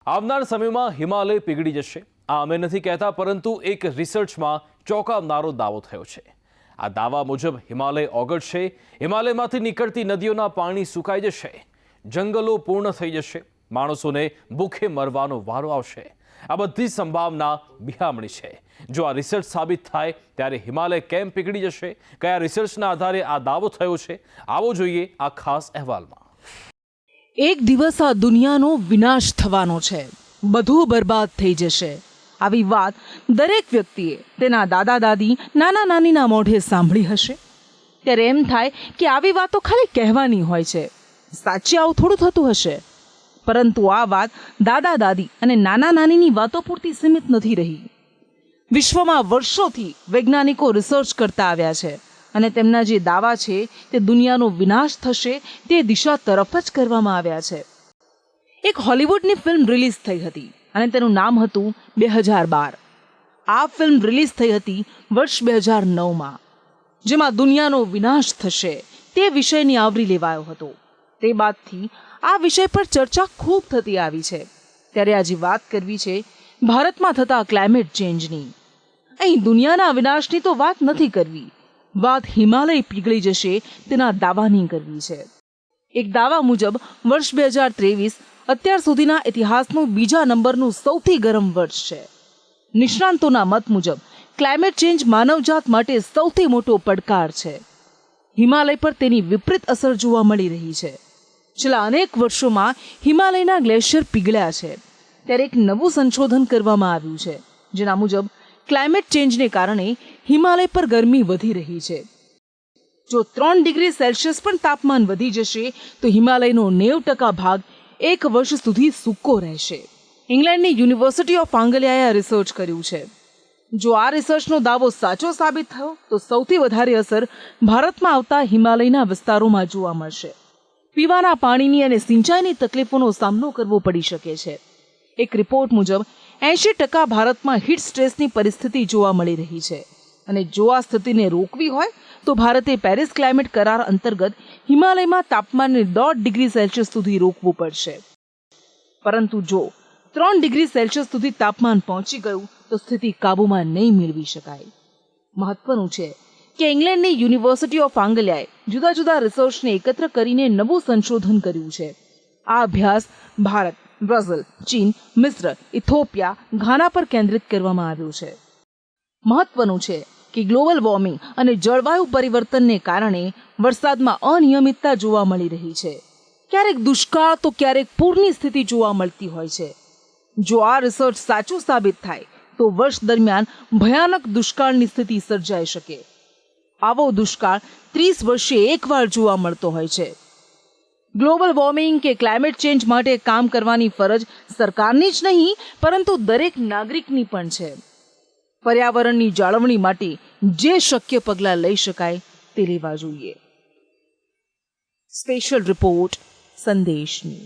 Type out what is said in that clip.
આવનાર સમયમાં હિમાલય પીગળી જશે આ અમે નથી કહેતા, પરંતુ એક રિસર્ચમાં ચોંકાવનારો દાવો થયો છે। આ દાવા મુજબ હિમાલય ઓગળશે, હિમાલયમાંથી નીકળતી નદીઓના પાણી સુકાઈ જશે, જંગલો પૂર્ણ થઈ જશે, માણસોને ભૂખે મરવાનો વારો આવશે। આ બધી સંભાવના બિહામણી છે। જો આ રિસર્ચ સાબિત થાય ત્યારે હિમાલય કેમ પીગળી જશે, કયા રિસર્ચના આધારે આ દાવો થયો છે, આવો જોઈએ આ ખાસ અહેવાલમાં। એક દિવસ આ દુનિયાનો વિનાશ થવાનો છે, બધું બરબાદ થઈ જશે। આવી વાત દરેક વ્યક્તિએ તેના દાદા દાદી, નાના નાનીના મોઢે સાંભળી હશે। ત્યારે એમ થાય કે આવી વાતો ખાલી કહેવાની હોય છે, સાચે આવું થોડું થતું હશે। પરંતુ આ વાત દાદા દાદી અને નાના નાનીની વાતો પૂરતી સીમિત નથી રહી। વિશ્વમાં વર્ષોથી વૈજ્ઞાનિકો રિસર્ચ કરતા આવ્યા છે અને તેમના જે દાવા છે તે દુનિયાનો વિનાશ થશે તે દિશા તરફ જ કરવામાં આવ્યા છે। એક હોલિવૂડની ફિલ્મ રિલીઝ થઈ હતી અને તેનું નામ હતું 2012। આ ફિલ્મ રિલીઝ થઈ હતી વર્ષ 2009માં, જેમાં દુનિયાનો વિનાશ થશે તે વિષયને આવરી લેવાયો હતો। તે બાદથી આ વિષય પર ચર્ચા ખૂબ થતી આવી છે। ત્યારે આજે વાત કરવી છે ભારતમાં થતા ક્લાઇમેટ ચેન્જની। અહીં દુનિયાના વિનાશની તો વાત નથી કરવી, વાત હિમાલય પીગળી જશે તેના દાવાની કરવી છે। એક દાવા મુજબ વર્ષ 2023 અત્યાર સુધીના ઇતિહાસનું બીજા નંબરનું સૌથી ગરમ વર્ષ છે। નિષ્ણાંતોના મત મુજબ ક્લાઇમેટ ચેન્જ માનવજાત માટે સૌથી મોટો પડકાર છે। હિમાલય પર તેની વિપરીત અસર જોવા મળી રહી છે। છેલ્લા અનેક વર્ષોમાં હિમાલયના ગ્લેશિયર પીગળ્યા છે। ત્યારે એક નવું સંશોધન કરવામાં આવ્યું છે, જેના મુજબ ક્લાઇમેટ ચેન્જને કારણે હિમાલય પર ગરમી વધી રહી છે। જો 3 ડિગ્રી સેલ્સિયસ પણ તાપમાન વધી જશે તો હિમાલયનો 90% ભાગ એક વર્ષ સુધી સૂકો રહેશે। ઇંગ્લેન્ડની યુનિવર્સિટી ઓફ આંગલિયાએ આ રિસર્ચ કર્યું છે। જો આ રિસર્ચનો દાવો સાચો સાબિત થયો તો સૌથી વધારે અસર ભારતમાં આવતા હિમાલયના વિસ્તારોમાં જોવા મળશે। પીવાના પાણીની અને સિંચાઈની તકલીફોનો સામનો કરવો પડી શકે છે। એક રિપોર્ટ મુજબ 80% ભારતમાં હીટ સ્ટ્રેસની પરિસ્થિતિ જોવા મળી રહી છે અને જો આ સ્થિતિને રોકવી હોય તો ભારતે પેરિસ ક્લાઇમેટ કરાર અંતર્ગત હિમાલયમાં તાપમાનને 1.5 ડિગ્રી સેલ્સિયસ સુધી રોકવું પડશે। પરંતુ જો 3 ડિગ્રી સેલ્સિયસ સુધી તાપમાન પહોંચી ગયું તો સ્થિતિ કાબૂમાં નહીં મેળવી શકાય। મહત્વનું છે કે ઇંગ્લેન્ડની યુનિવર્સિટી ઓફ આંગલિયાએ જુદા જુદા રિસર્ચને એકત્ર કરીને નવું સંશોધન કર્યું છે। આ અભ્યાસ ભારત, બ્રાઝિલ, ચીન, મિસ્ર, ઇથોપિયા, ઘાના પર કેન્દ્રિત કરવામાં આવ્યું છે। મહત્વનું છે કે ગ્લોબલ વોર્મિંગ અને જળવાયુ પરિવર્તનને કારણે વરસાદમાં અનિયમિતતા જોવા મળી રહી છે। ક્યારેક દુષ્કાળ તો ક્યારેક પૂરની સ્થિતિ જોવા મળતી હોય છે। જો આ રિસર્ચ સાચું સાબિત થાય તો વર્ષ દરમિયાન ભયાનક દુષ્કાળની સ્થિતિ સર્જાઈ શકે। આવો દુષ્કાળ 30 વર્ષે એકવાર જોવા મળતો હોય છે। ગ્લોબલ વોર્મિંગ કે ક્લાઇમેટ ચેન્જ માટે કામ કરવાની ફરજ સરકારની જ નહીં પરંતુ દરેક નાગરિકની પણ છે। પર્યાવરણની જાળવણી માટે જે શક્ય પગલાં લઈ શકાય તે લેવા જોઈએ। સ્પેશિયલ રિપોર્ટ સંદેશ ન્યૂઝ।